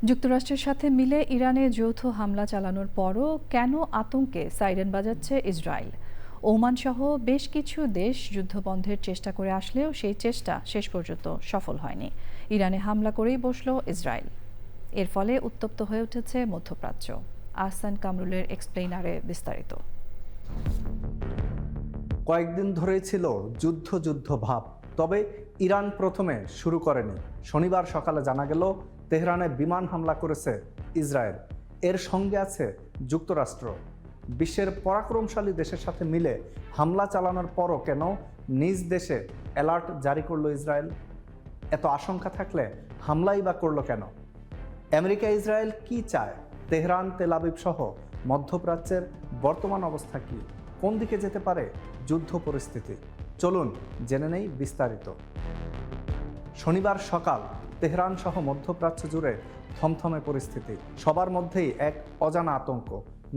যুক্তরাষ্ট্রের সাথে মিলে ইরানে যৌথ হামলা চালানোর পরও কেন আতঙ্কে সাইরেন বাজাচ্ছে ইসরায়েল? ওমান সহ বেশ কিছু দেশ যুদ্ধবন্ধের চেষ্টা করে আসলেও সেই চেষ্টা শেষ পর্যন্ত সফল হয়নি। ইরানে হামলা করেই বসল ইসরায়েল। এর ফলে উত্তপ্ত হয়ে উঠেছে মধ্যপ্রাচ্য। আহসান কামরুলের এক্সপ্লেইনারে বিস্তারিত। কয়েকদিন ধরেই ছিল যুদ্ধ যুদ্ধ ভাব, তবে ইরান প্রথমে শুরু করেনি। শনিবার সকালে জানা গেল তেহরানে বিমান হামলা করেছে ইসরায়েল। এর সঙ্গে আছে যুক্তরাষ্ট্র। বিশ্বের পরাক্রমশালী দেশের সাথে মিলে হামলা চালানোর পরও কেন নিজ দেশে অ্যালার্ট জারি করলো ইসরায়েল? এত আশঙ্কা থাকলে হামলাই বা করলো কেন? আমেরিকা ইসরায়েল কি চায়? তেহরান তেল আবিব সহ মধ্যপ্রাচ্যের বর্তমান অবস্থা কি? কোন দিকে যেতে পারে যুদ্ধ পরিস্থিতি? চলুন জেনে নেই বিস্তারিত। শনিবার সকাল তেহরান সহ মধ্যপ্রাচ্য জুড়ে থমথমে পরিস্থিতি। সবার মধ্যেই এক অজানা আতঙ্ক,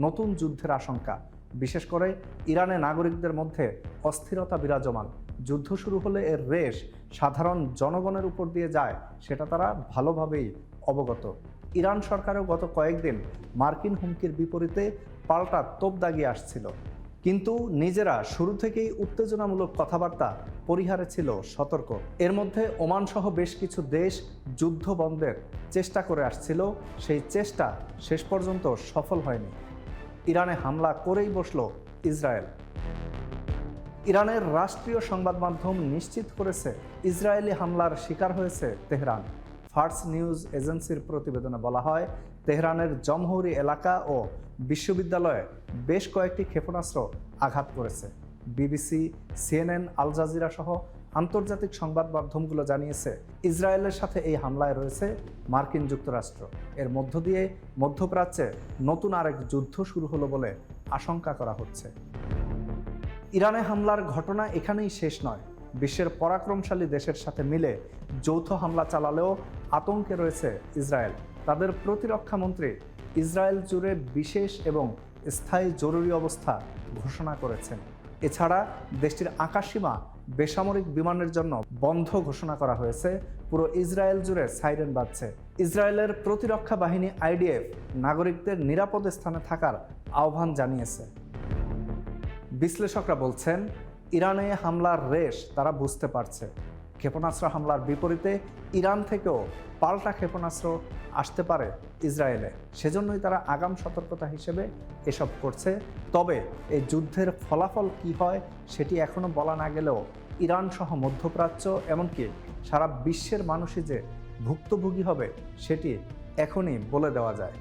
নতুন যুদ্ধের আশঙ্কা। বিশেষ করে ইরানে নাগরিকদের মধ্যে অস্থিরতা বিরাজমান। যুদ্ধ শুরু হলে এর রেশ সাধারণ জনগণের উপর দিয়ে যায়, সেটা তারা ভালোভাবেই অবগত। ইরান সরকারও গত কয়েকদিন মার্কিন হুমকির বিপরীতে পাল্টা তোপ দাগিয়ে আসছিল, কিন্তু নিজেরা শুরু থেকেই উত্তেজনামূলক কথাবার্তা পরিহারে ছিল সতর্ক। এর মধ্যে ওমান সহ বেশ কিছু দেশ যুদ্ধ বন্ধের চেষ্টা করে আসছিল, সেই চেষ্টা শেষ পর্যন্ত সফল হয়নি। ইরানে হামলা করেই বসল ইসরায়েল। ইরানের রাষ্ট্রীয় সংবাদ মাধ্যম নিশ্চিত করেছে ইসরায়েলি হামলার শিকার হয়েছে তেহরান। ফার্স নিউজ এজেন্সির প্রতিবেদনে বলা হয়, তেহরানের জমহরি এলাকা ও বিশ্ববিদ্যালয়ে বেশ কয়েকটি ক্ষেপণাস্ত্র আঘাত করেছে। বিবিসি, সিএনএন, আল জাজিরা সহ আন্তর্জাতিক সংবাদ মাধ্যমগুলো জানিয়েছে ইসরায়েলের সাথে এই হামলায় রয়েছে মার্কিন যুক্তরাষ্ট্র। এর মধ্য দিয়ে মধ্যপ্রাচ্যে নতুন আরেক যুদ্ধ শুরু হলো বলে আশঙ্কা করা হচ্ছে। ইরানে হামলার ঘটনা এখানেই শেষ নয়। বিশ্বের পরাক্রমশালী দেশের সাথে মিলে যৌথ হামলা চালালেও আতঙ্কে রয়েছে ইসরায়েল। তাদের প্রতিরক্ষা মন্ত্রী ইসরায়েল জুড়ে বিশেষ এবং স্থায়ী জরুরি অবস্থা ঘোষণা করেছেন। এছাড়া দেশটির আকাশসীমা বেসামরিক বিমানের জন্য বন্ধ ঘোষণা করা হয়েছে। পুরো ইসরায়েল জুড়ে সাইরেন বাজছে। ইসরায়েলের প্রতিরক্ষা বাহিনী আইডিএফ নাগরিকদের নিরাপদ স্থানে থাকার আহ্বান জানিয়েছে। বিশ্লেষকরা বলছেন, ইরানে হামলার রেশ তারা বুঝতে পারছে। ক্ষেপণাস্ত্র হামলার বিপরীতে ইরান থেকেও পাল্টা ক্ষেপণাস্ত্র আসতে পারে ইসরায়েলে। সেজন্যই তারা আগাম সতর্কতা হিসেবে এসব করছে। তবে এই যুদ্ধের ফলাফল কি হয় সেটি এখনও বলা না গেলেও ইরান সহ মধ্যপ্রাচ্য, এমনকি সারা বিশ্বের মানুষই যে ভুক্তভোগী হবে সেটি এখনই বলে দেওয়া যায়।